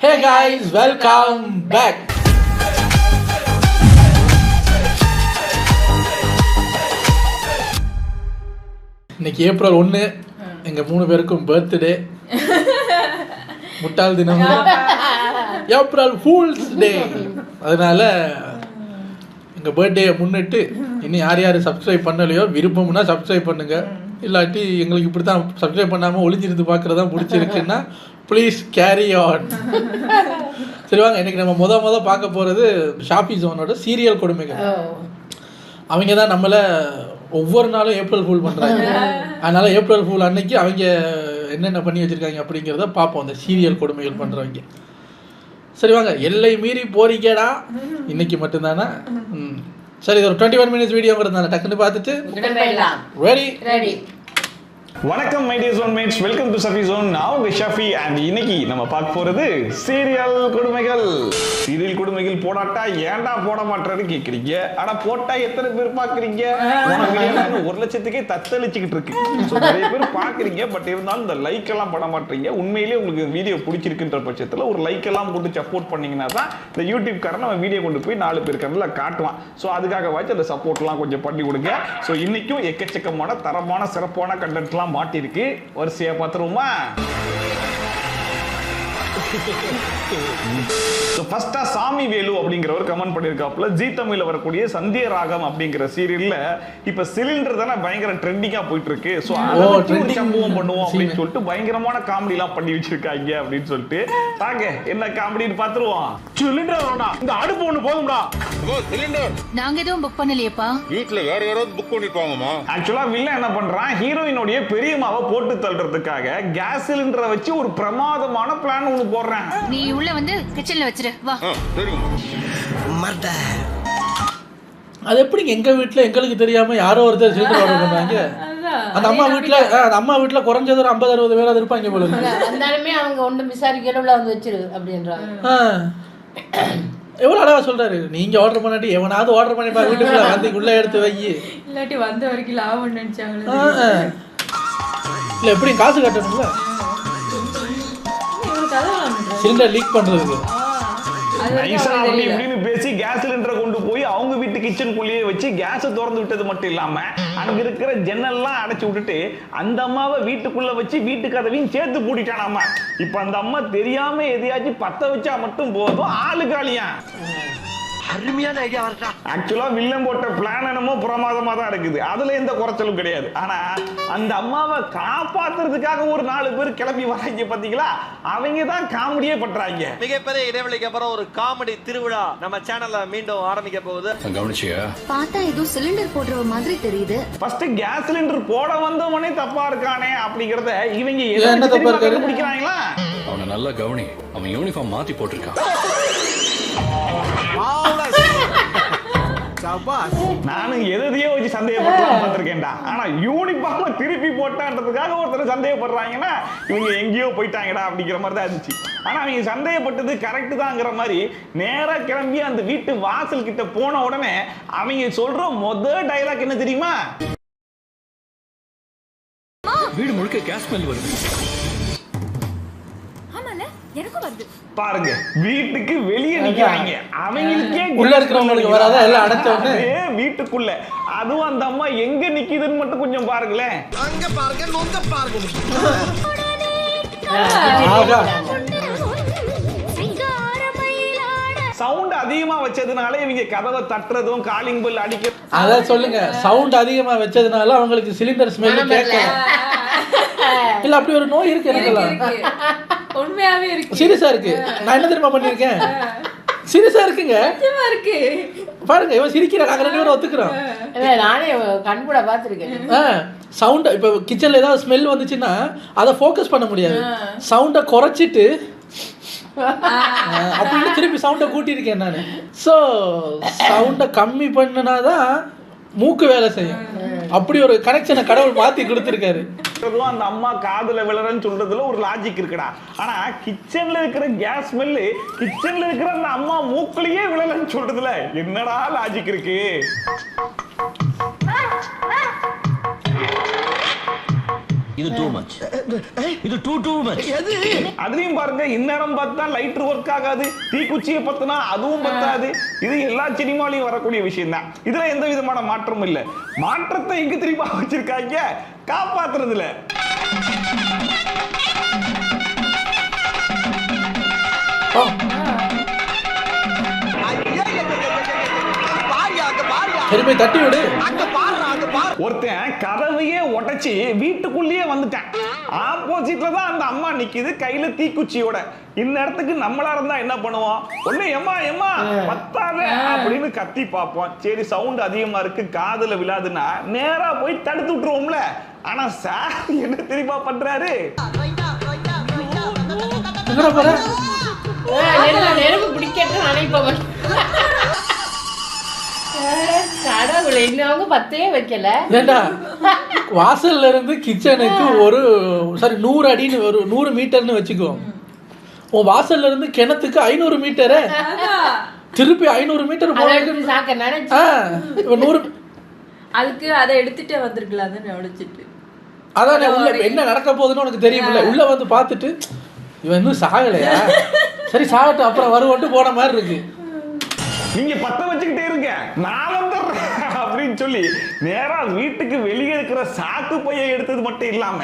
Hey guys, welcome back. இன்னைக்கு April 1 எங்க 3 பேருக்கும் பர்த்டே. முட்டாள் தினம், ஏப்ரல் ஃபூல்ஸ் டே. அதனால எங்க பர்த்டே முன்னிட்டு இன்னும் யார் சப்ஸ்கிரைப் பண்ணலையோ விருப்பம்னா சப்ஸ்கிரைப் பண்ணுங்க. இல்லாட்டி எங்களுக்கு இப்படி தான் சப்ஸ்கிரைப் பண்ணாமல் ஒளிஞ்சிருந்து பார்க்குறதான் பிடிச்சிருக்குன்னா ப்ளீஸ் கேரி ஆன். சரி வாங்க, இன்றைக்கி நம்ம முத பார்க்க போகிறது ஷாப்பி ஜோனோட சீரியல் கொடுமைகள். அவங்க தான் நம்மளை ஒவ்வொரு நாளும் ஏப்ரல் ஃபூல் பண்ணுறாங்க. அதனால் ஏப்ரல் ஃபூல் அன்னைக்கு அவங்க என்னென்ன பண்ணி வச்சுருக்காங்க அப்படிங்கிறத பார்ப்போம், அந்த சீரியல் கொடுமைகள் பண்ணுறவங்க. சரி வாங்க, எல்லை மீறி போறீங்கடா இன்னைக்கு மட்டும்தானா? சரி, இது ஒரு 21 மினிட்ஸ் வீடியோங்கிறதுனால டக்குன்னு பார்த்துட்டு ரெடி. வணக்கம் my dear zone mates, welcome to Shafi zone. நான் உங்க ஷஃபி அண்ட் இன்னைக்கு நம்ம பார்க்க போறது சீரியல் கொடுமைகள். சீரியல் கொடுமைகள் போடாட்டா ஏன்டா போட மாட்டேன்னு கேக்குறீங்க. ஆனா போட்டா எத்தனை பேர் பாக்குறீங்க? 1 லட்சத்துக்கே தத்தளிச்சுக்கிட்டு இருக்கு. நிறைய பேர் பாக்குறீங்க, பட் இருந்தாலும் இந்த லைக் எல்லாம் பண்ண மாட்டீங்க. உண்மையிலேயே உங்களுக்கு வீடியோ பிடிச்சிருக்குன்ற பட்சத்துல ஒரு லைக் எல்லாம் போட்டு சப்போர்ட் பண்ணீங்கன்னா தான் இந்த யூடியூப் காரன் நம்ம வீடியோ கொண்டு போய் 4 பேர் கண்ணில் காட்டுவான். ஸோ அதுக்காக வாச்சு அந்த சப்போர்ட் எல்லாம் கொஞ்சம் பண்ணி கொடுங்க. ஸோ இன்னைக்கும் எக்கச்சக்கமான தரமான சிறப்பான கண்டென்ட்லாம் மாட்டிருக்கு. வரிசையா பார்த்துருவோமா? ஃபர்ஸ்டா சாமி வேலு அப்படிங்கிறவர் கமெண்ட் பண்ணியிருக்காப்புல, ஜி தமிழ்ல வரக்கூடிய சந்திய ராகம் அப்படிங்கிற சீரியல்ல இப்ப சிலிண்டர் தானே பயங்கர ட்ரெண்டிங்கா போயிட்டு இருக்கு. ஸோ சம்பவம் பண்ணுவோம் அப்படின்னு சொல்லிட்டு பயங்கரமான காமெடி எல்லாம் பண்ணி வச்சிருக்காங்க அப்படின்னு சொல்லிட்டு தாங்க என்ன காமெடின்னு பார்த்துருவோம். சிலிண்டர் இந்த அடுப்பு ஒண்ணு போதும்டா. சிலிண்டர் நாங்க எதுவும் புக் பண்ணலையேப்பா, வீட்ல வேற யாராவது புக் பண்ணிருப்பாங்கம்மா. ஆக்சுவலா வில்லன் என்ன பண்றான், ஹீரோயினுடைய பெரியம்மாவை போட்டு தள்ளுறதுக்காக கேஸ் சிலிண்டரை வச்சு ஒரு பிரமாதமான பிளான் ஒண்ணு போடுறான். நீ உள்ள வந்து கிச்சன்ல வச்சிரு வா. அது எப்படி எங்க வீட்டுல எங்களுக்கு தெரியாம யாரோ ஒருத்தர் சிலிண்டர் ஆர்டர் பண்ணாங்க. அந்த அம்மா வீட்டுல குறைஞ்சது ஒரு 50-60 பேராது இருப்பாங்க போல இருக்கு. வந்தாலுமே அவங்க ஒன்றும் விசாரிக்கிற உள்ள வந்து வச்சிரு அப்படின்றாங்க. எவ்வளவு அழகா சொல்றாரு, நீங்க ஆர்டர் பண்ணாட்டி எவனாவது ஆர்டர் பண்ணி பாரு, வீட்டுக்குள்ள வந்து உள்ள எடுத்து வை, இல்லாட்டி வந்த வரைக்கும் லாபம் நினைச்சாங்களே. இல்ல எப்படி காசு கட்டணும்ல சிலிண்டர் லீக் பண்றதுக்கு. பேசி கேஸ் சிலிண்டரை கொண்டு போய் அவங்க வீட்டு கிச்சனுக்குள்ளேயே வச்சு கேஸை திறந்து விட்டது மட்டும் இல்லாம அங்க இருக்கிற ஜன்னல்லாம் அடைச்சு விட்டுட்டு அந்த அம்மாவை வீட்டுக்குள்ள வச்சு வீட்டு கதவையும் சேர்த்து பூட்டிட்டானாமா. இப்ப அந்த அம்மா தெரியாம எதையாச்சும் பத்த வச்சா மட்டும் போதும், ஆளு காலியா. அருமையான ஐடியா வரட்டா. ஆக்சுவலா வில்லன் போட்ட பிளான் என்னமோ பிரமாதமா தான் இருக்குது, அதுல எந்த குறைச்சலும் கிடையாது. ஆனா அந்த அம்மாவை காப்பாத்துறதுக்காக ஒரு 4 பேர் கிளம்பி வராங்க பாத்தீங்களா, அவங்க தான் காமெடியே பண்றாங்க. மிகப்பெரிய இடைவெளிக்கு அப்புறம் ஒரு காமெடி திருவிழா நம்ம சேனல்ல மீண்டும் ஆரம்பிக்க போகுது. கவனிச்சியா? பார்த்தா ஏதோ சிலிண்டர் போடுற மாதிரி தெரியுது. ஃபர்ஸ்ட் கேஸ் சிலிண்டர் போட வந்தவனே தப்பா இருக்கானே அப்படிங்கறத இவங்க என்ன தப்பா இருக்காரு பிடிக்கிறாங்களா? அவனை நல்லா கவனி, அவன் யூனிஃபார்ம் மாத்தி போட்டிருக்கான். நானும் எதையோ வச்சு சந்தேகப்பட்டு பார்த்திருக்கேன்டா. ஆனா யூனிஃபார்ம் திருப்பி போட்டான்றதுக்காக ஒருத்தர் சந்தேகப்படுறாங்கன்னா இவங்க எங்கேயோ போயிட்டாங்கடா அப்படிங்கிற மாதிரி தான் இருந்துச்சு. ஆனா அவங்க சந்தேகப்பட்டது கரெக்ட் தான்ங்கிற மாதிரி நேரா கிளம்பி அந்த வீட்டு வாசல் கிட்ட போன உடனே அவங்க சொல்ற முதல் டயலாக் என்ன தெரியுமா? வீடு முழுக்க கேஸ் ஸ்மெல் வருது. பாருங்க, வீட்டுக்கு வெளியே நிக்கிறாங்க, அவங்களுக்கே உள்ள இருக்கிறவங்களுக்கு வராத எல்லாம் அடைச்ச உடனே வீட்டுக்குள்ள. அதுவும் அந்த அம்மா எங்க நிக்குதுன்னு மட்டும் கொஞ்சம் பாருங்களேன். அங்க பாருங்க, நொங்க பாருங்க. சவுண்ட் அதிகமா வச்சதுனால இவங்க கதவை தட்டுறதும் காலிங் பெல் அடிக்க. அத சொல்லுங்க, சவுண்ட் அதிகமா வச்சதுனால அவங்களுக்கு சிலிண்டர் ஸ்மெல் கேட்கல. இல்ல அப்படி ஒரு நோய் இருக்கு எனக்கு. உண்மையாவே இருக்கு, சீரியஸா இருக்கு. நான் என்ன தெரியுமா பண்ணிருக்கேன், சீரியஸா இருக்குங்க, இருக்கு பாருங்க. இவன் சிரிக்கிறா, நாங்க 2 பேரும் ஒத்துக்கிறோம். நானே கண் கூட பாத்துருக்கேன். சவுண்ட் இப்ப கிச்சன்ல ஏதாவது ஸ்மெல் வந்துச்சுன்னா அதை ஃபோக்கஸ் பண்ண முடியாது. சவுண்டை குறைச்சிட்டு அப்படின்னு திருப்பி சவுண்டை கூட்டியிருக்கேன் நான். ஸோ சவுண்டை கம்மி பண்ணினாதான் மூக்கு வேலை செய்யும். அப்படி ஒரு கனெக்ஷனை கடவுள் மாத்தி கொடுத்துருக்காரு. அந்த அம்மா காதுல விளறன்னு சொல்றதுல ஒரு லாஜிக் இருக்குடா. ஆனா கிச்சன்ல இருக்கிற கேஸ் ஸ்மெல்லு கிச்சன்ல இருக்கிற அந்த அம்மா மூக்குலயே விளறன்னு சொல்றதுல என்னடா லாஜிக் இருக்கு? இது டூ மச், இது டூ மச். அதுலயும் பாருங்க, இந்நேரம் பார்த்தா லைட்டர் ஒர்க் ஆகாது, தீக்குச்சியை பத்தினா அதுவும் பத்தாது. இது எல்லா சினிமாலையும் வரக்கூடிய விஷயம் தான். இதுல எந்த விதமான மாற்றமும் இல்ல. மாற்றத்தை எங்க திரும்ப வச்சிருக்காங்க, காப்பாத்துறதுல. சரி போய் தட்டி விடு. ஒருத்தன் கதவையே உடைச்சி வீட்டுக்குள்ளேயே வந்துட்டான். ஆப்போசிட்ல தான் அந்த அம்மா நிக்குது, கையில தீக்குச்சியோட. இந்த இடத்துக்கு நம்மளா இருந்தா என்ன பண்ணுவோம்? ஒண்ணு எம்மா எம்மா பத்தாத அப்படின்னு கத்தி பார்ப்போம். சரி சவுண்ட் அதிகமா இருக்கு, காதுல விழாதுன்னா நேரா போய் தடுத்து விட்டுருவோம்ல. ஆனா சார் என்ன தெரியுமா பண்றாரு? நெருப்பு பிடிக்கட்டு நினைப்பவன் கடவுளை இன்னவங்க பத்தையே வைக்கல. ஏண்டா வாசல்ல இருந்து கிச்சனுக்கு ஒரு 100 அடின்னு ஒரு 100 மீட்டர்னு வச்சுக்குவோம். உன் வாசல்ல இருந்து கிணத்துக்கு 500 மீட்டரு, திருப்பி 500 மீட்டர் போறதுக்கு சாக்க நினைச்சு 100. அதுக்கு அதை எடுத்துட்டே வந்திருக்கலாம், அதை நினைச்சிட்டு. அதான் உள்ள என்ன நடக்க போகுதுன்னு உனக்கு தெரியுமில்ல. உள்ள வந்து பார்த்துட்டு இவன் இன்னும் சாகலையா, சரி சாகட்டும் அப்புறம் வருவோட்டு போன மாதிரி இருக்கு. நீங்க பத்த வச்சுக்கிட்டே இருங்க, நான் வந்துடுறேன் அப்படின்னு சொல்லி நேரா வீட்டுக்கு வெளியே இருக்கிற சாக்கு பையை எடுத்தது மட்டும் இல்லாம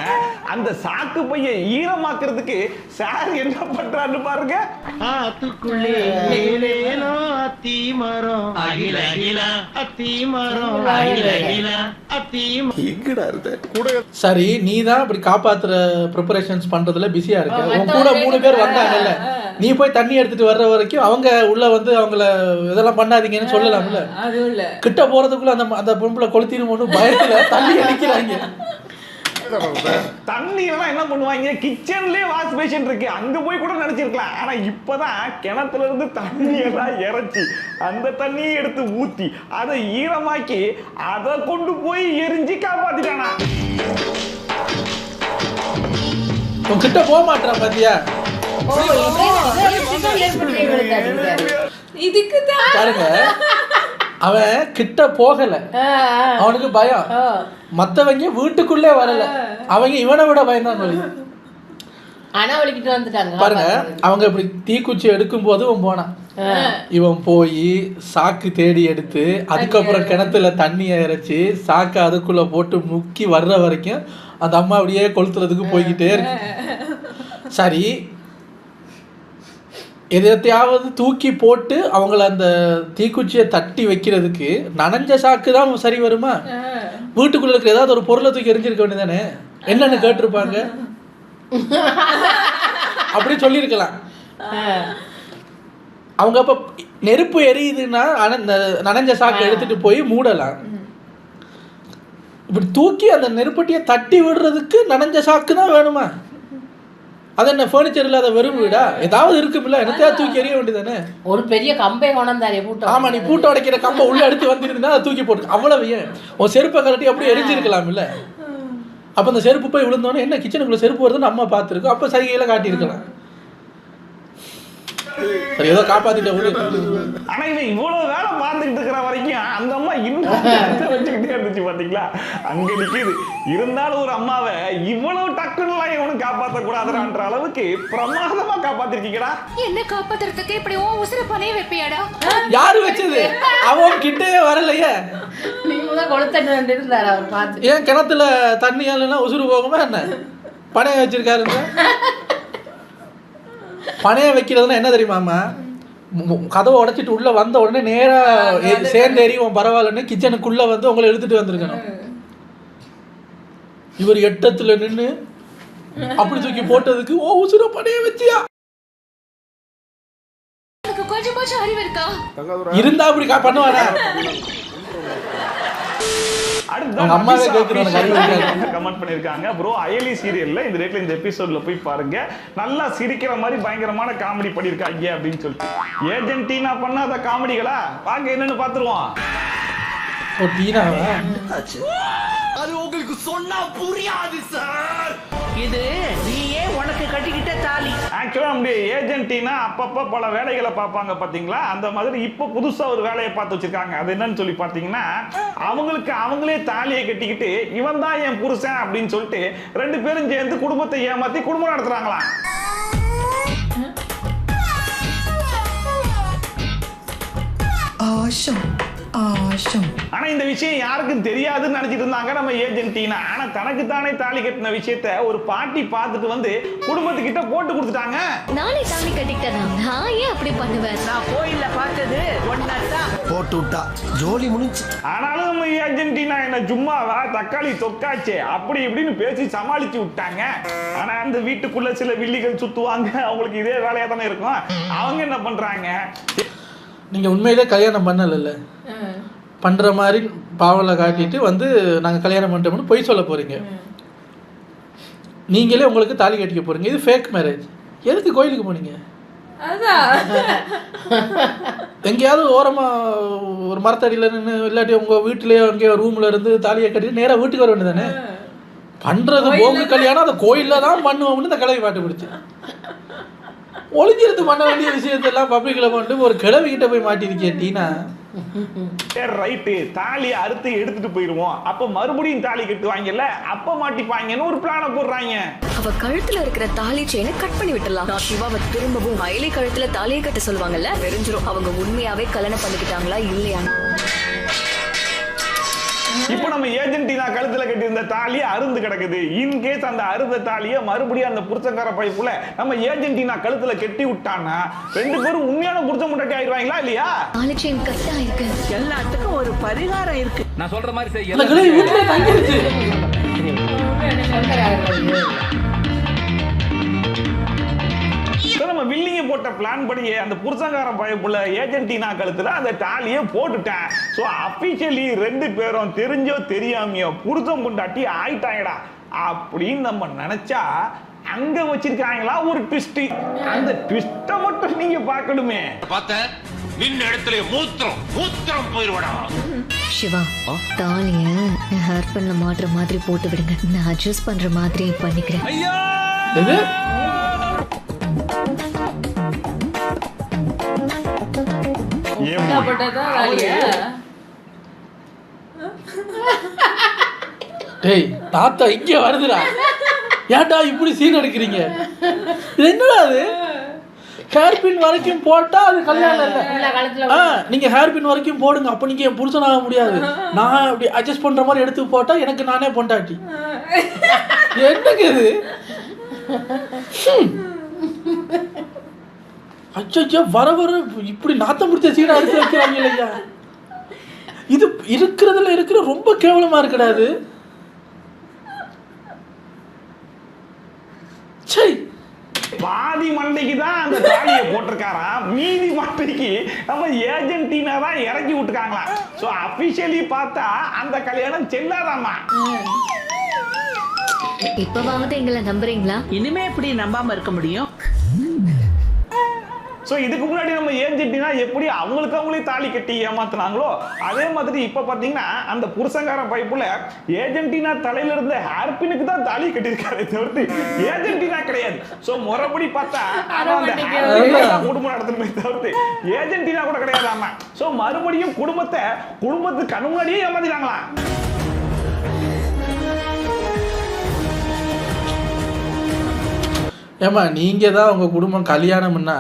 அந்த சாக்கு பையை ஈரமாக்குறதுக்கு சார் என்ன பண்றாரு பாருங்க. ஆத்துக்குள்ளே அத்தி மரம், அகில அகில அத்தி மரம், அகில அகில அத்தி மரம். சரி நீ தான் இப்படி காப்பாத்துற ப்ரிப்பரேஷன்ஸ் பண்றதுல பிஸியா இருக்க. உன் கூட 3 பேர் வந்தாங்கல்ல, நீ போய் தண்ணி எடுத்துட்டு வர்ற வரைக்கும் அவங்க உள்ள வந்து அவங்கள இதெல்லாம் பண்ணாதீங்கன்னு சொல்லலாம்ல. கிட்ட போறதுக்குள்ள அந்த பொம்பளை கொளுத்திருமோன்னு பயத்துல தண்ணி அடிக்கிறாங்க. தண்ணி எல்லாம் என்ன பண்ணுவாங்க, கிச்சன்லயே வாஷ் பேஷன் இருக்கு, அங்க போய் கூட நினைச்சிருக்கலாம். ஆனா இப்பதான் கிணத்துல இருந்து தண்ணி எல்லாம் இறைச்சி அந்த தண்ணியை எடுத்து ஊத்தி அதை ஈரமாக்கி அதை கொண்டு போய் எரிஞ்சு காப்பாத்திட்டானா. உன் கிட்ட போக மாட்டான் பாத்தியா? பாருங்க, அவன் கிட்ட போகல, அவனுக்கு பயம். மத்தவங்க வீட்டுக்குள்ளே வரல, அவங்க இவனை விட பயந்தான். பாருங்க, அவங்க இப்படி தீக்குச்சி எடுக்கும் போது இவன் போனான். இவன் போய் சாக்கு தேடி எடுத்து அதுக்கப்புறம் கிணத்துல தண்ணியை இறைச்சி சாக்கு அதுக்குள்ள போட்டு முக்கி வர்ற வரைக்கும் அந்த அம்மா அப்படியே கொளுத்துறதுக்கு போய்கிட்டே இருக்கு. சரி, எதையாவது தூக்கி போட்டு அவங்கள அந்த தீக்குச்சியை தட்டி வைக்கிறதுக்கு நனைஞ்ச சாக்கு தான் சரி வருமா? வீட்டுக்குள்ள இருக்கிற ஏதாவது ஒரு பொருளை தூக்கி எரிஞ்சிருக்க வேண்டியதானே, என்னன்னு கேட்டிருப்பாங்க. அப்படி சொல்லியிருக்கலாம். அவங்க அப்ப நெருப்பு எரியுதுன்னா நனைஞ்ச சாக்கு எடுத்துட்டு போய் மூடலாம். இப்படி தூக்கி அந்த நெருப்பட்டியை தட்டி விடுறதுக்கு நனைஞ்ச சாக்கு தான் வேணுமா? அது என்ன ஃபர்னிச்சர் இல்லாத வெறும் வீடா? ஏதாவது இருக்குமில்ல, என்னத்தையாவது தூக்கி எறிய வேண்டியதானே. ஒரு பெரிய கம்பை கொண்டாரு பூட்டை. ஆமா, நீ பூட்டை உடைக்கிற கம்பை உள்ள எடுத்து வந்துருந்தா அதை தூக்கி போட்டு அவ்வளவு ஏன் உன் செருப்பை கலட்டி அப்படியே எரிஞ்சிருக்கலாம் இல்ல. அப்ப அந்த செருப்பு போய் விழுந்தோன்னே என்ன கிச்சனுக்குள்ள செருப்பு வருதுன்னு அம்மா பார்த்துருக்கோம், அப்ப சைகையில காட்டியிருக்கலாம். சரி, ஏதோ காப்பாத்திட்ட விடு. ஆனா இவன் இவ்வளவு வேலை பார்த்துக்கிட்டு இருக்கிற வரைக்கும் அந்த அம்மா இன்னும் வச்சுக்கிட்டே இருந்துச்சு பாத்தீங்களா, அங்க நிக்குது. இருந்தாலும் ஒரு அம்மாவை இவ்வளவு டக்குன்னு இவனும் காப்பாற்ற கூடாதுன்ற அளவுக்கு பிரமாதமா காப்பாத்திருக்கீங்கடா. என்ன காப்பாத்துறதுக்கு இப்படி உசுர பணைய வைப்பியாடா? யாரு வச்சது? அவன் கிட்டே வரலையே. நீங்க தான் கொளுத்தட்டு இருந்தாரு அவர் பார்த்து. ஏன் கிணத்துல தண்ணி ஆளுன்னா உசுறு போகுமா என்ன? பணைய வச்சிருக்காருங்க. பணைய வைக்கிறதுனா என்ன தெரியுமாமா? கதவை உடைச்சிட்டு உள்ள வந்த உடனே நேரா சேர்ந்து எறிவோம் பரவாயில்லன்னு கிச்சனுக்குள்ள வந்து உங்களை எடுத்துட்டு வந்திருக்கணும். இவர் எட்டத்துல நின்று அப்படி தூக்கி போட்டதுக்கு ஓ உசுர பணைய வச்சியா? கொஞ்சம் அறிவு இருக்கா? இருந்தா அப்படி பண்ணுவானா? கமெண்ட் பண்ணிருக்காங்க, ப்ரோ அயலி சீரியல்ல இந்த ரேட்ல இந்த எபிசோட்ல போய் பாருங்க, நல்லா சிரிக்கிற மாதிரி பயங்கரமான காமெடி பண்ணிருக்காங்க அப்படின்னு சொல்லிட்டு. ஏஜென்டினா பண்ணாத காமெடிகளா வாங்க என்னன்னு பாத்துருவோம். அது உங்களுக்கு சொன்னா புரியாது சார். இது நீயே உனக்கு கட்டிக்கிட்ட தாலி. ஆக்சுவலா நம்முடைய ஏஜென்டினா அப்பப்ப பல வேலைகளை பார்ப்பாங்க பாத்தீங்களா, அந்த மாதிரி இப்ப புதுசா ஒரு வேலையை பார்த்து வச்சிருக்காங்க. அது என்னன்னு சொல்லி பாத்தீங்கன்னா, அவங்களுக்கு அவங்களே தாலியை கட்டிக்கிட்டு இவன் தான் என் புருஷன் அப்படின்னு சொல்லிட்டு 2 பேரும் சேர்ந்து குடும்பத்தை ஏமாத்தி குடும்பம் நடத்துறாங்களாம். ஆனா இந்த விஷயம் யாருக்கும் தெரியாதுன்னு நினைச்சிட்டு இருந்தாங்க நம்ம ஏஜென்டினா. ஆனா தனக்கு தானே தாலி கட்டின விஷயத்தை ஒரு பாட்டி பார்த்துட்டு வந்து குடும்பத்துக்கிட்ட போட்டு கொடுத்துட்டாங்க. நானே தாலி கட்டிக்கிட்டேனா? நான் ஏன் அப்படி பண்ணுவேன்? நான் கோயில்ல பார்த்தது ஒன்னாதான் போட்டு விட்டா ஜோலி முடிஞ்சு. ஆனாலும் நம்ம ஏஜென்டினா என்ன சும்மாவா தக்காளி தொக்காச்சே அப்படி இப்படின்னு பேசி சமாளிச்சு விட்டாங்க. ஆனா அந்த வீட்டுக்குள்ள சில வில்லிகள் சுத்துவாங்க, அவங்களுக்கு இதே வேலையா தானே இருக்கும். அவங்க என்ன பண்றாங்க, நீங்க உண்மையிலே கல்யாணம் பண்ணல பண்ற மாதிரி பாவலை காட்டிட்டு வந்து நாங்க கல்யாணம் பண்ணிட்டோம்னு பொய் சொல்ல போறீங்க. நீங்களே உங்களுக்கு தாலி கட்டிக்க போறீங்க. இது ஃபேக் மேரேஜ். எதுக்கு கோயிலுக்கு போனீங்க? எங்கேயாவது ஓரமா ஒரு மரத்தடியில் நின்று இல்லாட்டி உங்க வீட்டிலேயே எங்கேயோ ரூம்ல இருந்து தாலியை கட்டிட்டு நேரா வீட்டுக்கு வர வேண்டியதானே. பண்றது போங்க கல்யாணம் அந்த கோயில்ல தான் பண்ணுவோம்னு இந்த கிளவி பாட்டு பிடிச்சு ஒளிஞ்சிருந்து பண்ண வேண்டிய விஷயத்தெல்லாம் பப்ளிக்ல பண்ணிட்டு ஒரு கிழவி கிட்ட போய் மாட்டிருக்கேன் டீனா. ரைட்டு, தாலியை அறுத்து எடுத்துட்டு போயிருவோம், அப்ப மறுபடியும் தாலி கட்டுவாங்கல்ல, அப்ப மாட்டிப்பாங்கன்னு ஒரு பிளான போடுறாங்க. அவ கழுத்துல இருக்கிற தாலி செயினை கட் பண்ணி விட்டுலாம். நான் சிவாவை திரும்பவும் மயிலை கழுத்துல தாலியை கட்ட சொல்லுவாங்கல்ல, தெரிஞ்சிரும் அவங்க உண்மையாவே கல்யாணம் பண்ணிக்கிட்டாங்களா இல்லையா. இப்ப நம்ம ஏஜென்டினா கழுத்துல கட்டி இருந்த தாலியை அருந்து கிடக்குது. இன்கேஸ் அந்த அறுந்த தாலியை மறுபடியும் அந்த புருஷக்கார பைப்புல நம்ம ஏஜென்டினா கழுத்துல கட்டி விட்டான்னா 2 பேரும் உண்மையான புருஷ முட்டாட்டி ஆயிடுவாங்களா இல்லையா? தாலி செயின் கட்டா இருக்கு. எல்லாத்துக்கும் ஒரு பரிகாரம் இருக்கு. நான் சொல்ற மாதிரி செய்ய. அந்த கிழவி வீட்டுல தங்கிருச்சு. நம்ம வில்லிங்க போட்ட பிளான் படியே அந்த புருஷங்காரன் பயப்புள்ள ஏஜென்டினா கழுத்துல அந்த தாலியை போட்டுட்டேன். சோ அபிஷியலி 2 பேரும் தெரிஞ்சோ தெரியாமையோ புருஷன் கொண்டாட்டி ஆயிட்டாங்கடா அப்படின்னு நம்ம நினைச்சா அங்க வச்சிருக்காங்களா ஒரு ட்விஸ்ட். அந்த ட்விஸ்ட மட்டும் நீங்க பார்க்கணுமே. பார்த்த நின்ன இடத்துல மூத்திரம் போயிருவடா. சிவா, தாலிய ஹேர் பண்ணல மாட்டுற மாதிரி போட்டு விடுங்க, நான் அட்ஜஸ்ட் பண்ற மாதிரி பண்ணிக்கிறேன். எது டேய் தாத்தா இங்க வருதுடா. ஏன்டா இப்படி சீன் எடுக்கிறீங்க? இது என்னடா அது? ஹேர் பின் வரைக்கும் போட்டா அது கல்யாணம் இல்ல. நீங்க ஹேர் பின் வரைக்கும் போடுங்க, அப்ப நீங்க என் புருஷனாக முடியாது. நான் அப்படி அட்ஜஸ்ட் பண்ற மாதிரி எடுத்து போட்டா எனக்கு நானே பொண்டாட்டி. என்னங்க இது? அச்சோ, வர வர இப்படி நாத்தம் பிடிச்ச சீனா எடுத்து வைக்கிறாங்க இல்லையா? இது இருக்கிறதுல இருக்கிற ரொம்ப கேவலமா இருக்கடாது. சரி, பாதி மண்டைக்கு தான் அந்த தாலியை போட்டிருக்காரா, மீதி மண்டைக்கு நம்ம ஏஜென்டினா தான் இறக்கி விட்டுருக்காங்களா. சோ அபிஷியலி பார்த்தா அந்த கல்யாணம் செல்லாதாமா. இப்பவாவது எங்களை நம்புறீங்களா? இனிமே எப்படி நம்பாம இருக்க முடியும்? சோ இதுக்கு முன்னாடி நம்ம ஏஜென்டினா எப்படி அவங்களுக்கு அவங்களே தாலி கட்டி ஏமாத்துனாங்களோ அதே மாதிரி இப்ப பாத்தீங்கன்னா அந்த புருஷங்கார பைப்புல ஏஜென்டினா தலையில இருந்த ஹேர்பினுக்கு தான் தாலி கட்டியிருக்காரு தவிர்த்து ஏஜென்டினா கிடையாது. சோ முறைப்படி பார்த்தா அந்த குடும்பம் நடத்துமே தவிர்த்து ஏஜென்டினா கூட கிடையாதாமா. சோ மறுபடியும் குடும்பத்துக்கு கண்ணு முன்னாடியே ஏமாத்திட்டாங்களா. ஏமா நீங்க தான் உங்க குடும்பம் கல்யாணம்னா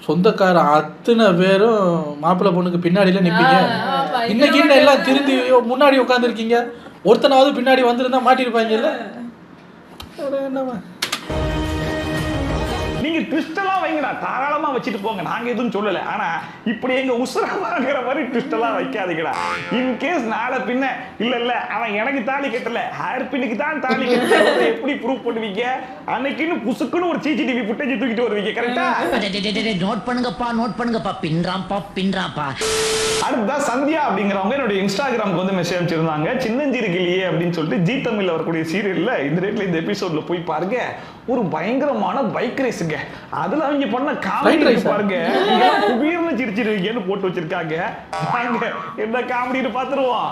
சொந்தக்கார அத்தனை பேரும் மாப்பிள்ளை பொண்ணுக்கு பின்னாடியில நிப்பீங்க. இன்னைக்கு என்ன எல்லாம் திரும்பி முன்னாடி உட்காந்துருக்கீங்க. ஒருத்தனாவது பின்னாடி வந்திருந்தா மாட்டிருப்பாங்கல்ல. என்னமா நீங்க ட்விஸ்ட் எல்லாம் வைங்கடா, தாராளமா வச்சுட்டு போங்க, நாங்க எதுவும் சொல்லல. ஆனா இப்படி எங்க உசுரமாங்கிற மாதிரி ட்விஸ்ட் எல்லாம் வைக்காதீங்கடா. இன் கேஸ் நாளை பின்ன இல்ல அவன் எனக்கு தாலி கட்டல ஹேர் பின்னுக்கு தான் தாலி கட்டல எப்படி ப்ரூவ் பண்ணுவீங்க? அன்னைக்குன்னு புசுக்குன்னு ஒரு சிசிடிவி ஃபுட்டேஜ் தூக்கிட்டு வருவீங்க. கரெக்டா? நோட் பண்ணுங்கப்பா பின்றாம்பா. அடுத்ததா சந்தியா அப்படிங்கிறவங்க என்னோட இன்ஸ்டாகிராமுக்கு வந்து மெசேஜ் அனுப்பிச்சிருந்தாங்க. சின்னஞ்சிறு கிளியே அப்படின்னு சொல்லிட்டு ஜீ தமிழ்ல வரக்கூடிய சீரியல்ல இந்த ரேட்ல இந்த எபிசோட்ல போய் பாருங்க. ஒரு பயங்கரமான பைக் ரேஸுங்க. அதுல அவங்க பண்ண காமெடி பாருங்க, குபீர்னு சிரிச்சிருக்கீங்கன்னு போட்டு வச்சிருக்காங்க. என்ன காமெடின்னு பாத்துருவோம்.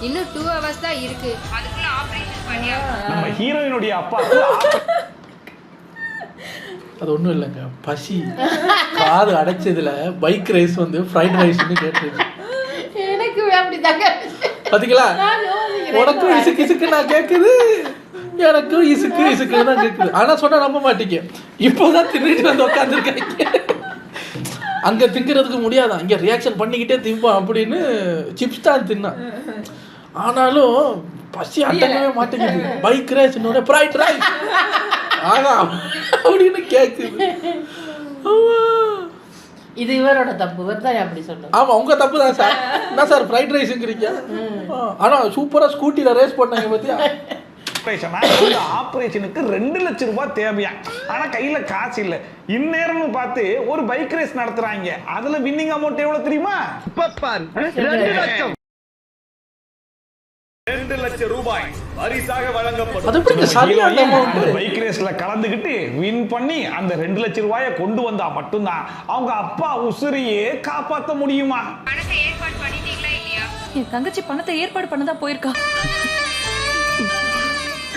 இன்னும் 2 hours தான் இருக்கு, அதுக்குள்ள ஆபரேஷன் பண்ணியா? நம்ம ஹீரோயினுடைய அப்பா அது ஒன்றும் இல்லைங்க, பசி காது அடைச்சதுல பைக் ரைஸ் வந்து ஃப்ரைட் ரைஸ்ன்னு கேட்டுருச்சு. எனக்கு அப்படிதாங்க. பார்த்தீங்களா, உனக்கும் இசுக்கு இசுக்கு நான் கேட்குது, எனக்கும் இசுக்கு இசுக்குன்னு தான் கேட்குது. ஆனால் சொன்னால் நம்ப மாட்டீங்க, இப்போதான் தின்னுட்டு வந்து உட்காந்துருக்காங்க. அங்கே திங்கிறதுக்கு முடியாதான், இங்கே ரியாக்ஷன் பண்ணிக்கிட்டே திம்பான் அப்படின்னு சிப்ஸ் தான் தின்னான். ஆனாலும் பசி அட்டங்கவே மாட்டேங்குது. பைக் ரைஸ் என்னோட ஃப்ரைட் ரைஸ் ஆகா அப்படின்னு கேட்குது. இது இவரோட தப்பு, இவர் தான் அப்படி சொல்றாரு. ஆமா, உங்க தப்பு தான் சார். என்ன சார் ஃப்ரைட் ரைஸ்ங்கிறீங்க? ஆனா சூப்பரா ஸ்கூட்டில ரேஸ் பண்ணாங்க பாத்தியா. ஆபரேஷனுக்கு 2 லட்சம் ரூபாய் தேவையா, ஆனா கையில காசு இல்ல. இந்நேரம்னு பார்த்து ஒரு பைக் ரேஸ் நடத்துறாங்க. அதுல வின்னிங் அமௌண்ட் எவ்வளவு தெரியுமா? 2 லட்சம் ரூபாய் பரிசாக வழங்கப்படும். அது எப்படி சரியான அமௌண்ட்? பைக் ரேஸ்ல கலந்துக்கிட்டு வின் பண்ணி அந்த 2 லட்சம் ரூபாயை கொண்டு வந்தா மட்டும்தான் அவங்க அப்பா உசுரையே காப்பாற்ற முடியுமா? பணத்தை ஏற்பாடு பண்ணிட்டீங்களா இல்லையா? என் தங்கச்சி பணத்தை ஏற்பாடு பண்ணதான் போயிருக்கா.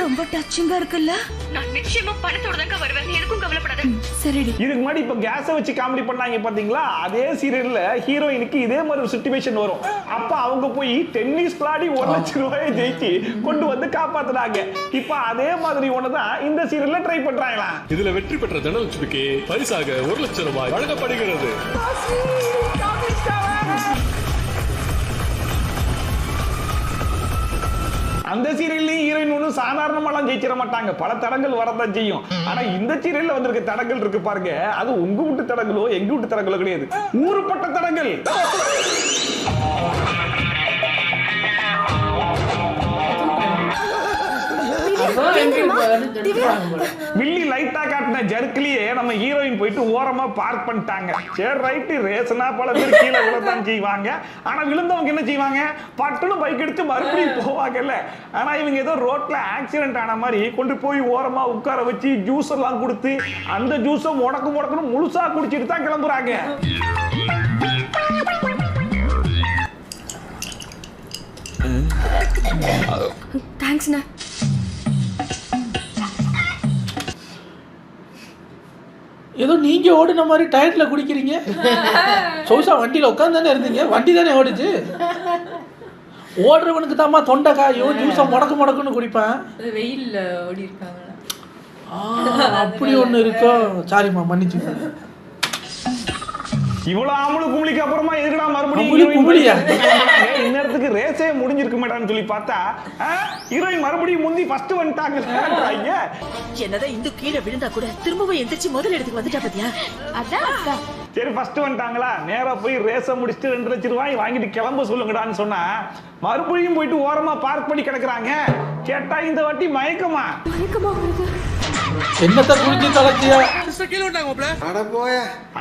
ரொம்ப டச்சிங்கா இருக்குல்ல. நான் நிச்சயமா பணத்தோட தாங்க வருவேன், எதுக்கும் கவலைப்படாத. சரிடி. இதுக்கு முன்னாடி இப்ப கேஸை வச்சு காமெடி பண்ணாங்க பாத்தீங்களா, அதே சீரியல்ல ஹீரோயினுக்கு இதே மாதிரி ஒரு சிச்சுவேஷன் வரும். அப்ப அவங்க போய் டென்னிஸ் விளையாடி 1 லட்சம் ரூபாயை ஜெயிச்சு கொண்டு வந்து காப்பாத்துறாங்க. இப்ப அதே மாதிரி ஒண்ணுதான் இந்த சீரியல்ல ட்ரை பண்றாங்களா. இதுல வெற்றி பெற்ற தனலட்சுமிக்கு பரிசாக 1 லட்சம் ரூபாய் வழங்கப்படுகிறது. அந்த சீரியல்லையும் ஹீரோயின் ஒன்றும் சாதாரணமாலாம் ஜெயிச்சிட மாட்டாங்க, பல தடங்கள் வரதான் செய்யும். ஆனா இந்த சீரியல்ல வந்திருக்க தடங்கள் இருக்கு பாருங்க, அது உங்க வீட்டு தடங்களோ எங்க வீட்டு தடங்களோ கிடையாது, ஊருப்பட்ட தடங்கள். வில்லி லைட்டா காட்டின ஜர்க்கிலேயே நம்ம ஹீரோயின் போயிட்டு ஓரமா பார்க் பண்ணிட்டாங்க. சரி ரைட்டு, ரேசனா பல பேர் கீழே விழத்தான் செய்வாங்க. ஆனா விழுந்தவங்க என்ன செய்வாங்க, பட்டுன்னு பைக் எடுத்து மறுபடியும் போவாங்கல்ல. ஆனா இவங்க ஏதோ ரோட்ல ஆக்சிடென்ட் ஆன மாதிரி கொண்டு போய் ஓரமா உட்கார வச்சு ஜூஸ் எல்லாம் கொடுத்து அந்த ஜூஸை முடக்குன்னு முழுசா குடிச்சிட்டு தான் கிளம்புறாங்க. தேங்க்ஸ்ண்ணா. ஏதோ நீங்க ஓடுன மாதிரி டயர்ல குடிக்கிறீங்க. சொகுசா வண்டியில உட்காந்து தானே இருந்தீங்க, வண்டி தானே ஓடுச்சு. ஓடுறவனுக்கு தாமா தொண்டை காயும், ஜூஸை முடக்குன்னு குடிப்பேன். வெயில்ல ஓடி இருக்காங்க. அப்படி ஒண்ணு இருக்கோ, சாரிம்மா மன்னிச்சுங்க. இவ்வளவு அமுலு கும்பலிக்கு அப்புறமா எதுக்குடா மறுபடியும் இந்நேரத்துக்கு ரேஸே முடிஞ்சிருக்க மாட்டான்னு சொல்லி பார்த்தா ஹீரோயின் மறுபடியும் முந்தி ஃபர்ஸ்ட் வந்துட்டாங்க. என்னதான் இந்து கீழே விழுந்தா கூட திரும்பவும் எந்திரிச்சு முதல் இடத்துக்கு வந்துட்டா பாத்தியா. அதான் சரி ஃபர்ஸ்ட் வந்துட்டாங்களா, நேரா போய் ரேஸை முடிச்சுட்டு 2 லட்சம் ரூபாய் வாங்கிட்டு கிளம்ப சொல்லுங்கடான்னு சொன்னா மறுபடியும் போயிட்டு ஓரமா பார்க் பண்ணி கிடக்குறாங்க. கேட்டா இந்த வாட்டி மயக்கமா என்னத்த குடிச்சு தலைச்சியா.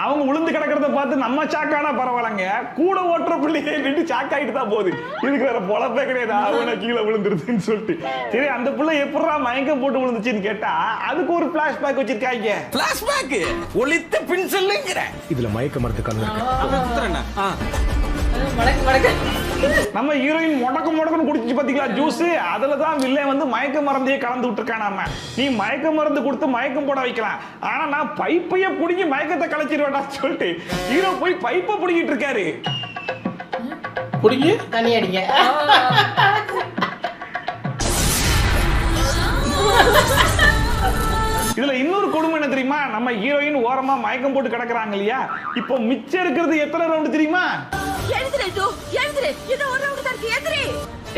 அவங்க விழுந்து கிடக்கிறத பார்த்து நம்ம சாக்கானா பரவாயில்லங்க, கூட ஓட்டுற பிள்ளையே நின்று சாக்காயிட்டு தான் போகுது. இதுக்கு வேற பொழப்பே கிடையாது, அவனை கீழே விழுந்துருதுன்னு சொல்லிட்டு. சரி அந்த பிள்ளை எப்படா மயக்கம் போட்டு விழுந்துச்சுன்னு கேட்டா அதுக்கு ஒரு பிளாஷ்பேக் வச்சிருக்காங்க. பிளாஷ்பேக் ஒளித்த பின் சொல்லுங்கிற இதுல மயக்க மரத்து கண்ணு நம்ம ஹீரோயின் முடக்குன்னு குடிச்சு பாத்தீங்களா ஜூஸ், அதுலதான் வில்லன் வந்து மயக்க மருந்தையே கலந்து விட்டுருக்கானாம. நீ மயக்க மருந்து கொடுத்து மயக்கம் போட வைக்கலாம், ஆனா நான் பைப்பைய புடிங்கி மயக்கத்தை கலைச்சிருவேடா சொல்லிட்டு ஹீரோ போய் பைப்பை புடிங்கிட்டு இருக்காரு. புடிங்கி தண்ணி அடிங்க. இதுல இன்னொரு கொடுமை என்ன தெரியுமா, நம்ம ஹீரோயின் ஓரமா மயக்கம் போட்டு கிடக்குறாங்க இல்லையா, இப்போ மிச்சம் இருக்கிறது எத்தனை ரவுண்ட் தெரியுமா?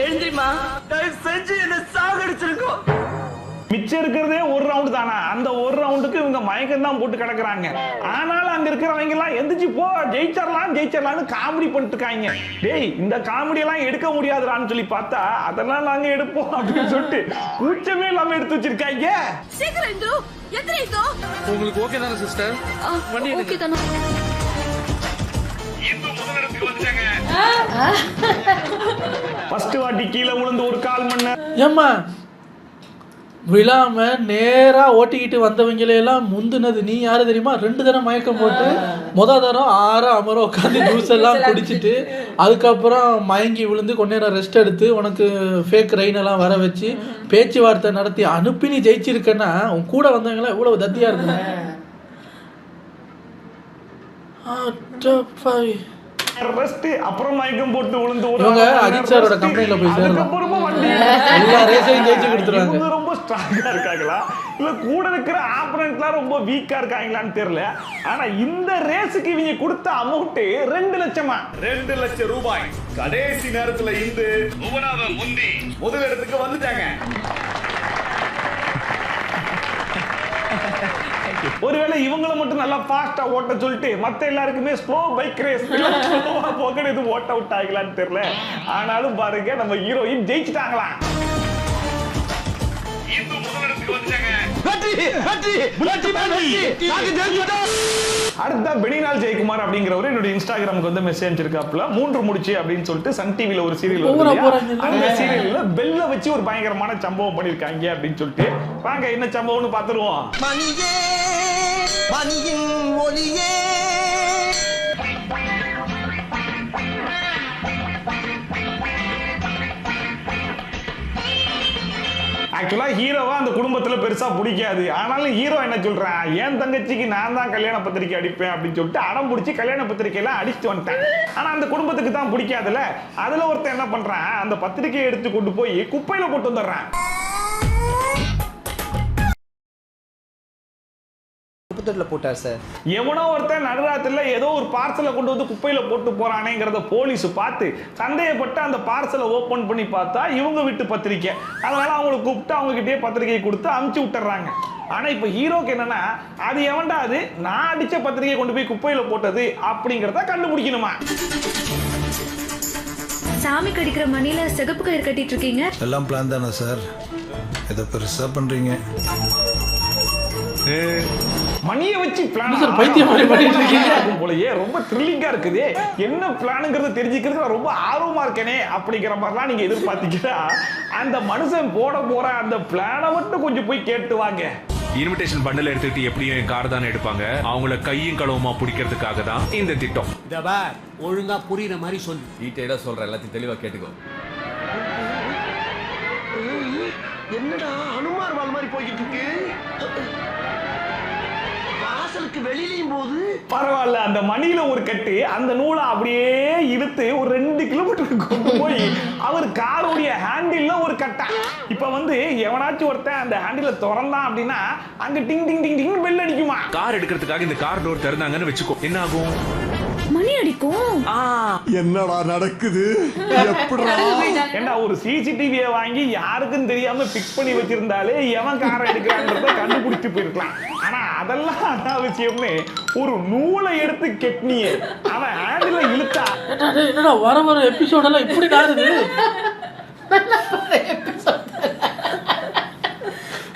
எழுந்திரிமா, செஞ்சு என்ன சாகடிச்சிருக்கோம். மிச்சம் இருக்கிறதே ஒரு ரவுண்ட் தானா, அந்த ஒரு ரவுண்டுக்கு இவங்க மயக்கம் தான் போட்டு கிடக்குறாங்க. ஆனாலும் அங்க இருக்கிறவங்க எல்லாம் எந்திரிச்சு போ ஜெயிச்சிடலாம்னு காமெடி பண்ணிட்டு இருக்காங்க. டேய் இந்த காமெடி எல்லாம் எடுக்க முடியாதுடான்னு சொல்லி பார்த்தா அதெல்லாம் நாங்க எடுப்போம் அப்படின்னு சொல்லிட்டு கூச்சமே இல்லாம எடுத்து வச்சிருக்காங்க. உங்களுக்கு ஓகே தானே சிஸ்டர்? ஓகே தானே. ஃபர்ஸ்ட் வாட்டி கீழே விழுந்து ஒரு கால் மணி நேரம். ஏம்மா விழாம நேரா ஓட்டிக்கிட்டு வந்தவங்களையெல்லாம் முந்துனது நீ யாரு தெரியுமா? 2 தடவை மயக்கம் போட்டு தரம் அமரம் உட்காந்து ஜூஸ் எல்லாம் குடிச்சிட்டு அதுக்கப்புறம் மயங்கி விழுந்து கொஞ்ச நேரம் ரெஸ்ட் எடுத்து உனக்கு ஃபேக் ரெயின் எல்லாம் வர வச்சு பேச்சுவார்த்தை நடத்தி அனுப்பி நீ ஜெயிச்சிருக்கன்னா உன் கூட வந்தவங்களாம் எவ்வளவு தத்தியா இருக்கும். ரெஸ்ட் அப்புறம் மயக்கம் போட்டு விழுந்து இவங்க அஜித் சாரோட கம்பெனில போய் சேரலாம். எல்லா ரேஸையும் ஜெயிச்சு கொடுத்துருவாங்க. இவங்க ரொம்ப ஸ்ட்ராங்கா இருக்காங்களா இல்ல கூட இருக்கிற ஆப்பனன்ட்லாம் ரொம்ப வீக்கா இருக்காங்களான்னு தெரியல. ஆனா இந்த ரேஸுக்கு இவங்க கொடுத்த அமௌண்ட் 2 லட்சமா? 2 லட்சம் ரூபாய். கடைசி நேரத்துல இந்து புவனாவை முந்தி முதலிடத்துக்கு வந்துட்டாங்க. ஒருவேளை இவங்களை மட்டும் நல்லா ஃபாஸ்டா ஓட்ட சொல்லிட்டு மத்த எல்லாருக்குமே ஸ்லோ பைக் ரேஸ் போக இது ஓட்ட அவுட் ஆகலான்னு தெரியல. ஆனாலும் பாருங்க நம்ம ஹீரோயின் ஜெயிச்சிட்டாங்களா. இந்து முதலிடத்துக்கு வந்துட்டாங்க. அடுத்த பெனினால் ஜெயக்குமார் அப்படிங்கிறவர் என்னோட இன்ஸ்டாகிராமுக்கு வந்து மெசேஜ் அனுப்பிச்சிருக்காப்ல. 3 முடிச்சு அப்படின்னு சொல்லிட்டு சன் டிவில ஒரு சீரியல் வருது. அந்த சீரியல்ல பெல்ல வச்சு ஒரு பயங்கரமான சம்பவம் பண்ணிருக்காங்க அப்படின்னு சொல்லிட்டு வாங்க என்ன சம்பவம்னு பாத்துருவோம். ஆக்சுவலா ஹீரோவா அந்த குடும்பத்துல பெருசா பிடிக்காது. ஆனாலும் ஹீரோ என்ன சொல்றான், என் தங்கச்சிக்கு நான் தான் கல்யாண பத்திரிக்கை அடிப்பேன் அப்படின்னு சொல்லிட்டு அடம் பிடிச்சி கல்யாண பத்திரிக்கை எல்லாம் அடிச்சுட்டு வந்துட்டேன். ஆனா அந்த குடும்பத்துக்கு தான் பிடிக்காதுல்ல. அதுல ஒருத்தன் என்ன பண்றான், அந்த பத்திரிக்கையை எடுத்து கொண்டு போய் குப்பையில போட்டு வந்துடுறான். போட்டார் சார். எவனோ ஒருத்தன் நடுராத்திரில ஏதோ ஒரு பார்சலை கொண்டு வந்து குப்பையில போட்டு போறானேங்கிறத போலீஸ் பார்த்து சந்தேகப்பட்டு அந்த பார்சலை ஓபன் பண்ணி பார்த்தா இவங்க வீட்டு பத்திரிக்கை. அதனால அவங்களை கூப்பிட்டு அவங்க கிட்டே பத்திரிக்கையை கொடுத்து அமுச்சு விட்டுறாங்க. ஆனா இப்ப ஹீரோக்கு என்னன்னா, அது எவன்டா அது நான் அடிச்ச பத்திரிக்கையை கொண்டு போய் குப்பையில போட்டது அப்படிங்கறத கண்டுபிடிக்கணுமா. சாமி கடிக்கிற மணில சிகப்பு கயிறு கட்டிட்டு இருக்கீங்க. எல்லாம் பிளான் தானே சார்? ஏதோ பெருசா பண்றீங்க. மணியை வச்சு பிளான் போலயே ரொம்ப த்ரில்லிங்கா இருக்குது. என்ன பிளானுங்கிறது தெரிஞ்சுக்கிறது ரொம்ப ஆர்வமா இருக்கேனே அப்படிங்கிற மாதிரிலாம் நீங்க எதிர்பார்த்தீங்கன்னா அந்த மனுஷன் போட போற அந்த பிளானை மட்டும் கொஞ்சம் போய் கேட்டு வாங்க. இன்விடேஷன் பண்டல் எடுத்துட்டு எப்படியும் கார் தானே எடுப்பாங்க. அவங்கள கையும் களவுமா பிடிக்கிறதுக்காக தான் இந்த திட்டம். ஒழுங்கா புரியுற மாதிரி சொல்லு. டீடைலா சொல்ற, எல்லாத்தையும் தெளிவா கேட்டுக்கோ. என்னடா அனுமார் வால் மாதிரி போய்கிட்டு இருக்கு. வாசலுக்கு வெளியிலயும் போது பரவாயில்ல, அந்த மணியில ஒரு கட்டு, அந்த நூலை அப்படியே இழுத்து ஒரு 2 கிலோமீட்டருக்கு கொண்டு போய் அவர் காரோடைய ஹேண்டில்ல ஒரு கட்டா. இப்ப வந்து எவனாச்சும் ஒருத்தன் அந்த ஹேண்டில திறந்தான் அப்படின்னா அங்க டிங் டிங் டிங் டிங் பெல் அடிக்குமா. கார் எடுக்கிறதுக்காக இந்த கார் டோர் திறந்தாங்கன்னு வச்சுக்கோ, என்ன ஆகும்? மணி அடிக்கும். என்னடா நடக்குது? ஏண்டா ஒரு சிசிடிவியை வாங்கி யாருக்கும் தெரியாம பிக்ஸ் பண்ணி வச்சிருந்தாலே எவன் காரை எடுக்கிறான்றத கண்டுபிடிச்சு போயிருக்கலாம். ஆனா அதெல்லாம் அனாவசியம்னு ஒரு நூலை எடுத்து கெட்னியே அவன் ஹேண்டில இழுத்தா. என்னடா வர எபிசோடெல்லாம் இப்படி நாடுது.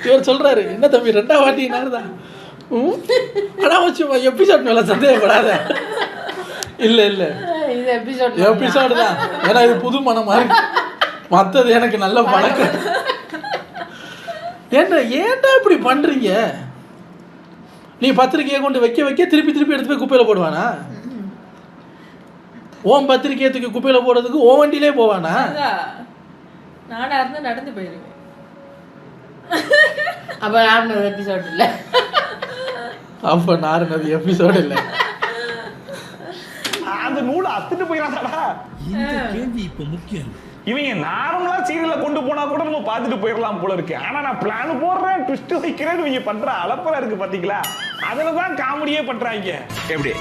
இவர் சொல்றாரு, என்ன தம்பி 2ஆம் வாட்டி நாடுதான். அனாவசியமா எபிசோட் மேல சந்தேகப்படாத. இல்ல இது எபிசோட் தான். ஏன்னா இது புது மனம் மாதிரி, மற்றது எனக்கு நல்ல பழக்கம். ஏன்டா இப்படி பண்றீங்க? நீ பத்திரிக்கையை கொண்டு வைக்க திருப்பி எடுத்து போய் குப்பையில போடுவானா? ஓம் பத்திரிக்கையை தூக்கி குப்பையில போடுறதுக்கு ஓ வண்டியிலே போவானா? நானா இருந்து நடந்து போயிருவேன். அப்ப நார்மல் எபிசோட் இல்ல. அப்ப நார்மல் எபிசோட் இல்ல. அந்த நூலை அத்துட்டு போயிடாதடா. இந்த கேள்வி இப்ப முக்கியம். இவங்க நார்மலா சீரியல்ல கொண்டு போனா கூட நம்ம பார்த்துட்டு போயிடலாம் போல இருக்கு. ஆனா நான் பிளான் போடுறேன், ட்விஸ்ட் வைக்கிறேன், இவங்க பண்ற அலப்பறம் இருக்கு பாத்தீங்களா? அதுலதான் காமெடியே பண்றாங்க. எப்படி?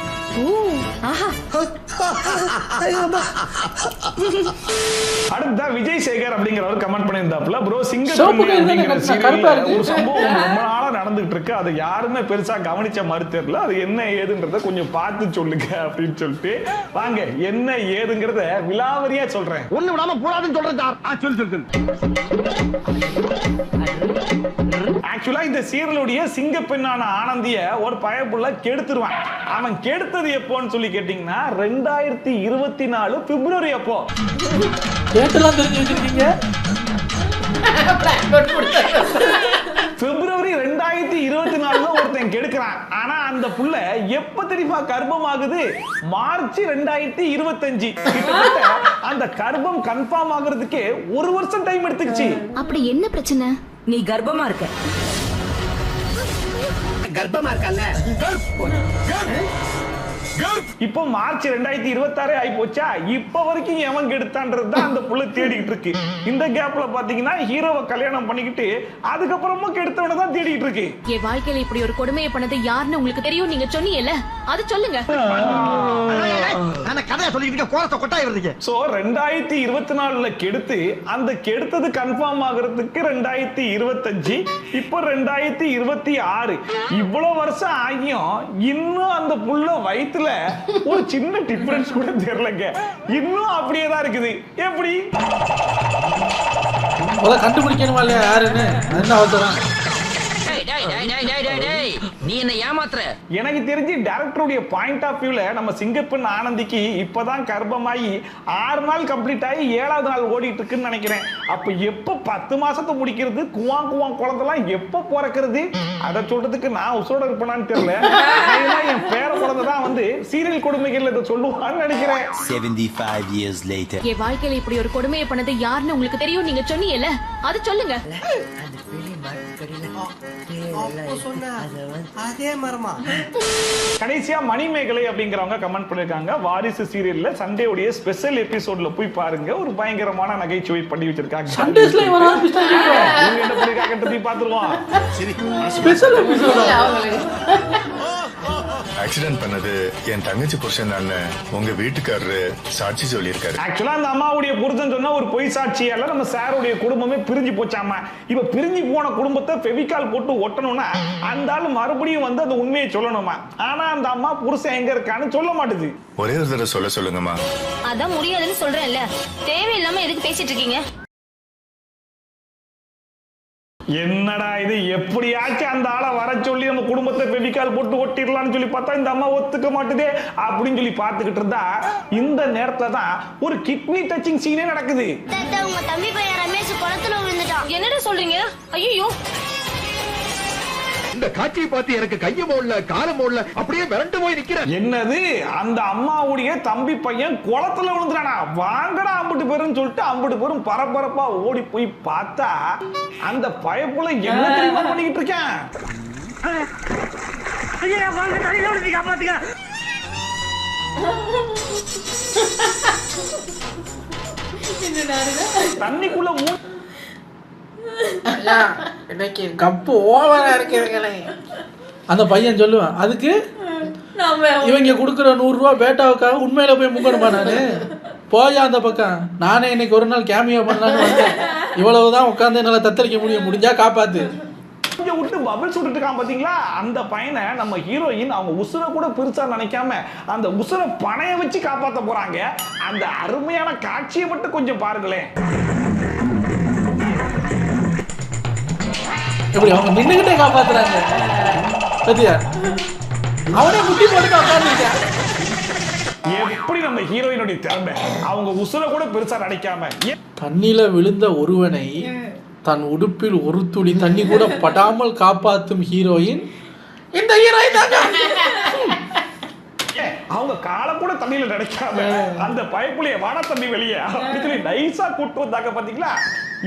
அடுத்த விஜய் சேகர் அப்படிங்கிறவர் கமெண்ட் பண்ணியிருந்தாப்புல, ப்ரோ சிங்கப்பெண்ணே அப்படிங்கிற சீரியல்ல ஒரு சம்பவம் ரொம்ப நாளா நடந்துட்டு இருக்கு, அது யாருமே பெருசா கவனிச்ச மாதிரி தெரியல, அது என்ன ஏதுன்றத கொஞ்சம் பார்த்து சொல்லுங்க அப்படின்னு சொல்லிட்டு வாங்க என்ன ஏதுங்கிறத விலாவரியா சொல்றேன். ஒண்ணு விடாம போடாதுன்னு சொல்றேன் சார். சொல்லு. ஆக்சுவலா இந்த சீரியலுடைய சிங்கப்பெண்ணான ஆனந்திய ஒரு பயப்புள்ள கெடுத்துருவான். அவன் கெடுத்தது எப்போன்னு சொல்லி கேட்டீங்கன்னா 2024 பிப்ரவரி அப்போ. கேட்டெல்லாம் தெரிஞ்சு வச்சிருக்கீங்க. 2024 ஒருத்தன் கெடுக்கிறான். ஆனா அந்த புள்ள எப்ப தெரியுமா கர்ப்பம் ஆகுது? மார்ச் 2025. கிட்டத்தட்ட அந்த கர்ப்பம் கன்ஃபார்ம் ஆகுறதுக்கே 1 வருஷம் டைம் எடுத்துக்கிச்சு. அப்படி என்ன பிரச்சனை? நீ கர்ப்பமா இருக்க. கர்ப்பமா இருக்கல்ல? இப்போ மார்ச் 2026 ஆகி போச்சா? இப்ப வரைக்கும் எவன் கெடுத்தான்றது தான் அந்த புள்ள தேடிட்டு இருக்கு. இந்த கேப்ல பாத்தீங்கன்னா ஹீரோவை கல்யாணம் பண்ணிக்கிட்டு அதுக்கப்புறமும் கெடுத்தவனை தான் தேடிட்டு இருக்கு. என் வாழ்க்கையில இப்படி ஒரு கொடுமையை பண்ணது யாருன்னு உங்களுக்கு தெரியும், நீங்க சொன்னீங்கல்ல, அது சொல்லுங்க. நான் கதையா சொல்லிட்டு கோரத்தை கொட்டாய் வருதுங்க. சோ 2024ல கெடுத்து அந்த கெடுத்தது கன்ஃபார்ம் ஆகுறதுக்கு 2025, இப்போ 2026. இவ்வளவு வருஷம் ஆகியும் இன்னும் அந்த புள்ள வயித்துல ஒரு சின்ன டிஃபரன்ஸ் கூட தெரியலங்க. இன்னும் அப்படியே தான் இருக்குது. எப்படி கண்டுபிடிக்கணுமா இல்லையா யாருன்னு? என்ன அவசரம்? நீ என்ன ஏமாத்துற? எனக்கு தெரிஞ்சு டைரக்டருடைய பாயிண்ட் ஆஃப் வியூல நம்ம சிங்கப்பெண் ஆனந்திக்கு இப்பதான் கர்ப்பமாயி 6 நாள் கம்ப்ளீட் ஆகி 7வது நாள் ஓடிட்டு இருக்குன்னு நினைக்கிறேன். அப்ப எப்ப 10 மாசத்தை முடிக்கிறது? குவாங் குழந்தைலாம் எப்ப பிறக்கிறது? அதை சொல்றதுக்கு நான் உசோட இருப்பேனான்னு தெரியல. என் பேர குழந்தை தான் வந்து சீரியல் கொடுமைகள் இதை சொல்லுவான்னு நினைக்கிறேன். 75 years later. என் வாழ்க்கையில இப்படி ஒரு கொடுமையை பண்ணது யாருன்னு உங்களுக்கு தெரியும், நீங்க சொன்னீங்கல்ல, அது சொல்லுங்க. அதே மரமா. கடைசியா மணிமேகலை அப்படிங்கிறவங்க கமெண்ட் பண்ணிருக்காங்க, வாரிசு சீரியல்ல சண்டே உடைய ஸ்பெஷல் எபிசோட்ல போய் பாருங்க, ஒரு பயங்கரமான நகைச்சுவை பண்ணி வச்சிருக்காங்க. சண்டேஸ்ல இவரா பிஸ்டல் நீங்க என்ன பண்ணிருக்காங்கன்றதை பாத்துருவோம். Special episode. ஆக்சிடென்ட் பண்ணது என் தங்கச்சி புருஷன் தான் உங்க வீட்டுக்காரரு சாட்சி சொல்லியிருக்காரு. ஆக்சுவலா அந்த அம்மாவுடைய புருஷன் சொன்னா ஒரு பொய் சாட்சியால நம்ம சாருடைய குடும்பமே பிரிஞ்சு போச்சாமா. இப்ப பிரிஞ்சு போன குடும்பத்தை ஃபெவிகால் போட்டு ஒட்டணும்னா அந்த ஆள் மறுபடியும் வந்து அந்த உண்மையை சொல்லணுமா. ஆனா அந்த அம்மா புருஷன் எங்க இருக்கான்னு சொல்ல மாட்டுது. ஒரே ஒரு தடவை சொல்ல சொல்லுங்கம்மா. அதான் முடியாதுன்னு சொல்றேன்ல, தேவையில்லாம எதுக்கு பேசிட்டு இருக்கீங்க? என்னடா இது, எப்படியாச்சும் அந்த ஆளை வர சொல்லி நம்ம குடும்பத்தை ஃபெவிகால் போட்டு ஒட்டிடலாம்னு சொல்லி பார்த்தா இந்த அம்மா ஒத்துக்க மாட்டுதே அப்படின்னு சொல்லி பார்த்துக்கிட்டு இருந்தா இந்த நேரத்துல தான் ஒரு கிட்னி டச்சிங் சீனே நடக்குது. உங்க தம்பி பையன் ரமேஷ் குளத்துல விழுந்துட்டான். என்னடா சொல்றீங்க? ஐயோ, இந்த காட்சியை பார்த்து எனக்கு கைய மோடல கால மோடல அப்படியே மிரண்டு போய் நிக்கிறேன். என்னது, அந்த அம்மாவுடைய தம்பி பையன் குளத்துல விழுந்துறானா? வாங்கடா அம்புட்டு பேருன்னு சொல்லிட்டு அம்புட்டு பேரும் பரபரப்பா ஓடி போய் பார்த்தா அந்த பயப்புல என்ன தெரியுமா பண்ணிக்கிட்டு இருக்கேன்? தண்ணிக்குள்ள இன்னைக்கு கப்பு ஓவரா இருக்கிறீங்களே. அந்த பையன் சொல்லுவான், அதுக்கு இவங்க கொடுக்குற 100 ரூபா பேட்டாவுக்காக உண்மையில போய் முங்கணுமா? நானு போயா அந்த பக்கம். நானே இன்னைக்கு ஒரு நாள் கேமியோ பண்ணலான்னு வந்தேன். இவ்வளவுதான் உட்காந்து என்னால தத்தளிக்க முடிஞ்சா காப்பாத்து. விட்டு பபிள் சுட்டுட்டு இருக்கான் பாத்தீங்களா? அந்த பையனை நம்ம ஹீரோயின் அவங்க உசுரை கூட பெருசா நினைக்காம அந்த உசுரை பணைய வச்சு காப்பாத்த போறாங்க. அந்த அருமையான காட்சியை மட்டும் கொஞ்சம் பாருங்களேன். எப்படி அவங்க நின்னுகிட்டே காப்பாத்துறாங்க பத்தியா? அவனே முட்டி போட்டு காப்பாத்திருக்கான். எப்படி நம்ம ஹீரோயினுடைய திறமை, அவங்க உசுரை கூட பெருசா நினைக்காம. தண்ணில விழுந்த ஒருவனை தன் உடுப்பில் ஒரு துளி தண்ணி கூட படாமல் காப்பாற்றும் ஹீரோயின் இந்த ஹீரோயின் தாங்க. அவங்க காலை கூட தண்ணியில நினைக்காம அந்த பைப்புலைய வாட தண்ணி வெளியே அப்படி சொல்லி நைஸா கூட்டு வந்தாங்க பாத்தீங்களா?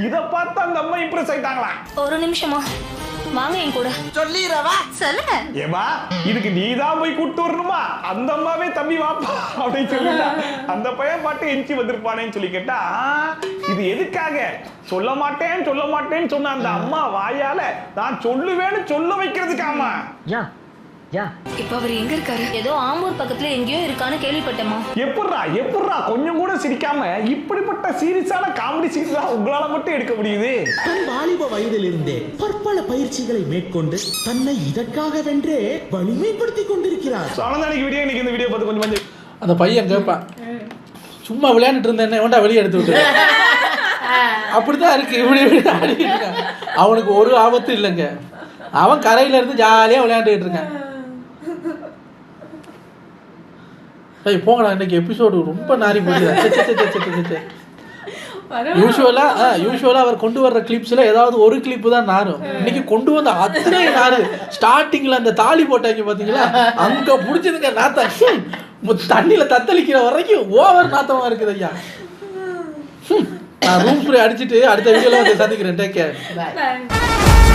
இத பார்த்து அந்த அம்மா இம்ப்ரெஸ் ஆயிட்டாங்களா? ஒரு நிமிஷமா வாங்க என் கூட. சொல்லிரவா சொல்லுங்க. ஏமா, இதுக்கு நீதான் போய் கூட்டு வரணுமா? அந்த அம்மாவே தம்பி வாப்பா அப்படின்னு சொல்லிட்டா அந்த பையன் பாட்டு எஞ்சி வந்திருப்பானேன்னு சொல்லி கேட்டா, இது எதுக்காக சொல்ல மாட்டேன்னு சொன்ன அந்த அம்மா வாயால நான் சொல்லுவேன்னு சொல்ல வைக்கிறதுக்காமா. இப்ப அவர் எங்க இருக்காரு? ஏதோ ஆம்பூர் பக்கத்துல எங்கேயோ இருக்கான்னு கேள்விப்பட்டேமா. எப்படிரா கொஞ்சம் கூட சிரிக்காம இப்படிப்பட்ட சீரியஸான காமெடி சீன்ஸ் உங்களால மட்டும் எடுக்க முடியுது? தன் வாலிப வயதிலிருந்தே பற்பல பயிற்சிகளை மேற்கொண்டு தன்னை இதற்காக வென்றே வலிமைப்படுத்திக் கொண்டிருக்கிறார். இன்னைக்கு இந்த வீடியோ பார்த்து கொஞ்சம் அந்த பையன் கேட்பான், சும்மா விளையாண்டுட்டு இருந்தேன் வேண்டா வெளியே எடுத்து விட்டு. அப்படிதான் இருக்கு. இப்படி ஆடிட்டு அவனுக்கு ஒரு ஆபத்து இல்லைங்க. அவன் கரையில இருந்து ஜாலியா விளையாண்டுட்டு இருக்கான். போங்கடா, இன்னைக்கு எபிசோடு ரொம்ப நாரி போச்சு. யூஸ்வலா அவர் கொண்டு வர்ற கிளிப்ஸ்ல ஏதாவது ஒரு கிளிப் தான் நாரும். இன்னைக்கு கொண்டு வந்த அத்தனை நாரு. ஸ்டார்டிங்ல அந்த தாலி போட்டாங்க பாத்தீங்களா, அங்க புடிச்சதுங்க நாத்தம் தண்ணியில தத்தளிக்கிற வரைக்கும் ஓவர் நாத்தமா இருக்குது ஐயா. நான் ரூம் ஸ்ப்ரே அடிச்சுட்டு அடுத்த வீடியோல வந்து சந்திக்கிறேன். Take care. Bye.